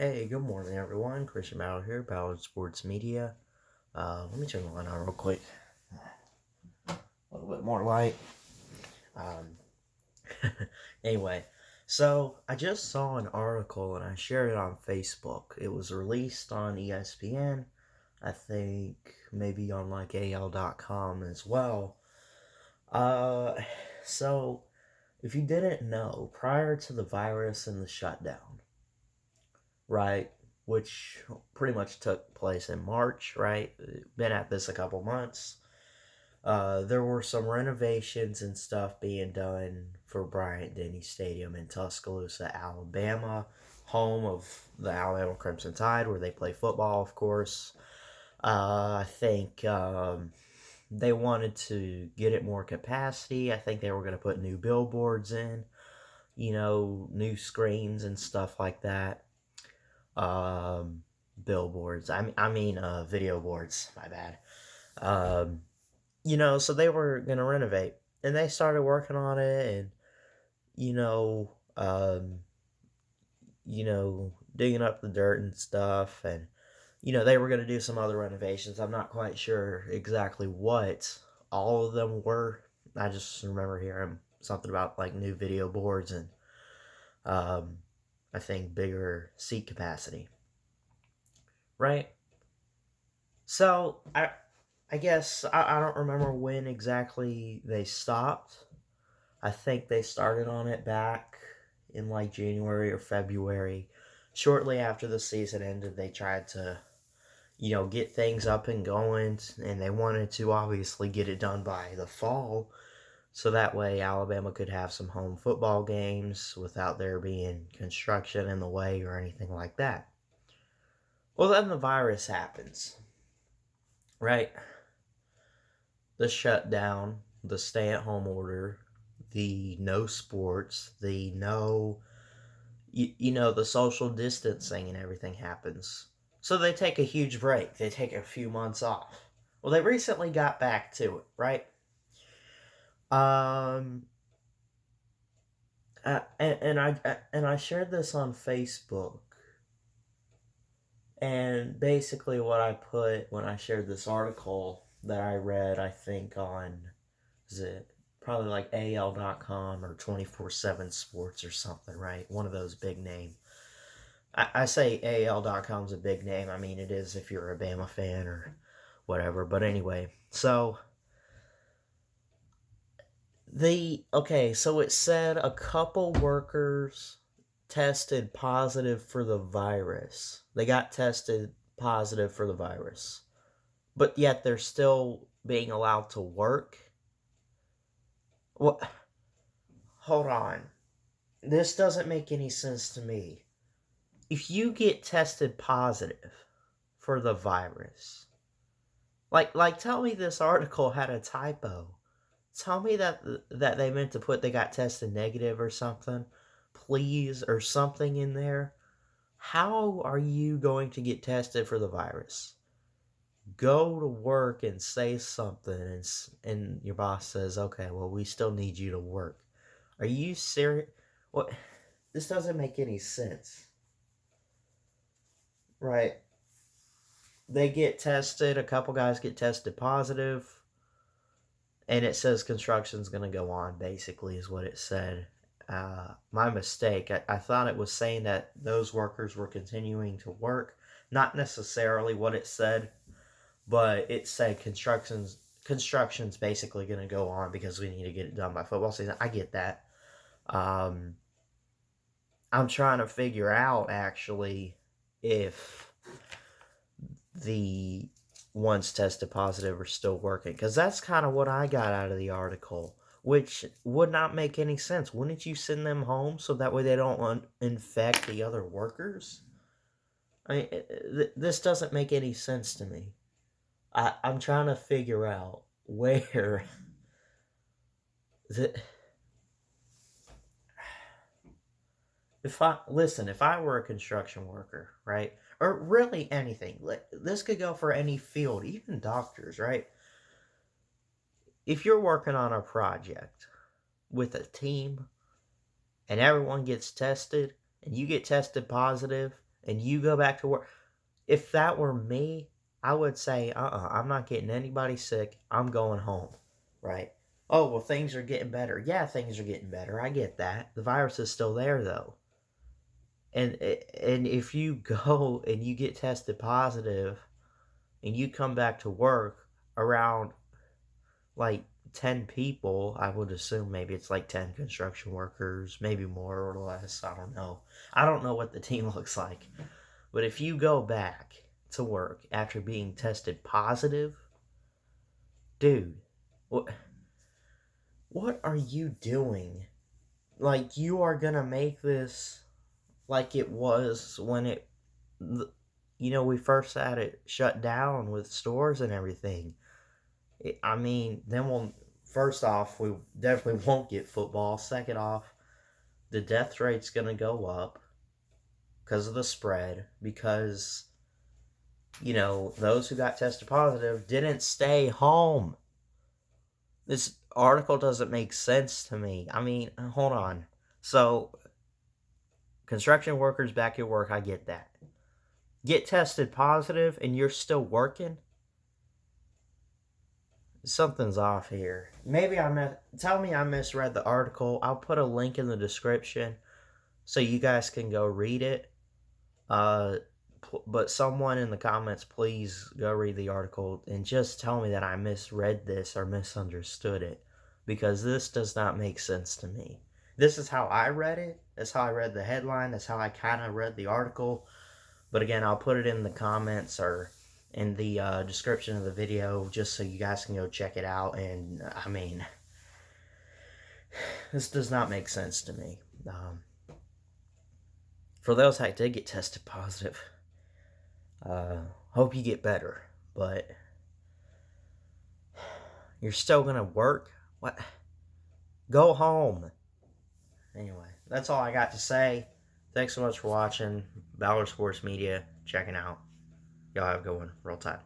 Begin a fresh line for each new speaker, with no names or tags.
Hey, good morning, everyone. Christian Ballard here, Ballard Sports Media. Let me turn the light on real quick. A little bit more light. Um, anyway, so I just saw an article and I shared it on Facebook. It was released on ESPN, I think maybe on like AL.com as well. Uh, so if you didn't know, prior to the virus and the shutdown, right? Which pretty much took place in March, right? Been at this a couple months. There were some renovations and stuff being done for Bryant Denny Stadium in Tuscaloosa, Alabama, home of the Alabama Crimson Tide, where they play football, of course. I think they wanted to get it more capacity. I think they were going to put new billboards in, new screens and stuff like that. um, Billboards. I mean, video boards. My bad. Um, so they were gonna renovate, and they started working on it, and you know, um, digging up the dirt and stuff, and they were gonna do some other renovations. I'm not quite sure exactly what all of them were. I just remember hearing something about like new video boards and um, I think bigger seat capacity. Right? So I guess I don't remember when exactly they stopped. I think they started on it back in like January or February. Shortly after the season ended, they tried to, get things up and going, and they wanted to obviously get it done by the fall, so that way Alabama could have some home football games without there being construction in the way or anything like that. Well, then the virus happens, right? The shutdown, the stay at home order, the no sports, the no, the social distancing and everything happens. So they take a huge break. They take a few months off. Well, they recently got back to it, right? Um, and I shared this on Facebook, and basically what I put when I shared this article that I read, I think on, is it probably like AL.com or 24/7 Sports or something, right? One of those big name. I say AL.com is a big name. I mean, it is if you're a Bama fan or whatever. But anyway, so so it said a couple workers tested positive for the virus. They got tested positive for the virus, but yet they're still being allowed to work. What? Hold on. This doesn't make any sense to me. If you get tested positive for the virus, like tell me this article had a typo. Tell me that they meant to put they got tested negative or something, please, or something in there. How are you going to get tested for the virus? Go to work and say something, and your boss says, "Okay, well, we still need you to work." Are you serious? What? This doesn't make any sense, right? They get tested. A couple guys get tested positive, and it says construction's going to go on. Basically, is what it said. My mistake. I thought it was saying that those workers were continuing to work. Not necessarily what it said, but it said construction's basically going to go on because we need to get it done by football season. I get that. Um, I'm trying to figure out actually if the ones tested positive are still working, because that's kind of what I got out of the article, which would not make any sense. Wouldn't you send them home so that way they don't infect the other workers? I mean, this doesn't make any sense to me. I'm trying to figure out where the if I were a construction worker, right, or really anything, this could go for any field, even doctors, right? If you're working on a project with a team and everyone gets tested and you get tested positive and you go back to work. If that were me, I would say, I'm not getting anybody sick. I'm going home, right? Oh, well, things are getting better. Yeah, things are getting better. I get that. The virus is still there, though. And if you go and you get tested positive and you come back to work around like 10 people, I would assume maybe it's like 10 construction workers, maybe more or less. I don't know. I don't know what the team looks like. But if you go back to work after being tested positive, dude, what are you doing? Like, you are gonna make this like it was when we first had it shut down with stores and everything. I mean, first off, we definitely won't get football. Second off, the death rate's gonna go up because of the spread, because those who got tested positive didn't stay home. This article doesn't make sense to me. I mean, hold on. So, construction workers back at work, I get that. Get tested positive and you're still working? Something's off here. Maybe tell me I misread the article. I'll put a link in the description so you guys can go read it. But someone in the comments, please go read the article and just tell me that I misread this or misunderstood it, because this does not make sense to me. This is how I read it. That's how I read the headline. That's how I kind of read the article. But again, I'll put it in the comments or in the description of the video just so you guys can go check it out. And I mean, this does not make sense to me. For those that did get tested positive, hope you get better, but you're still gonna work? What? Go home. Anyway, that's all I got to say. Thanks so much for watching. Ballard Sports Media, checking out. Y'all have a good one. Roll Tide.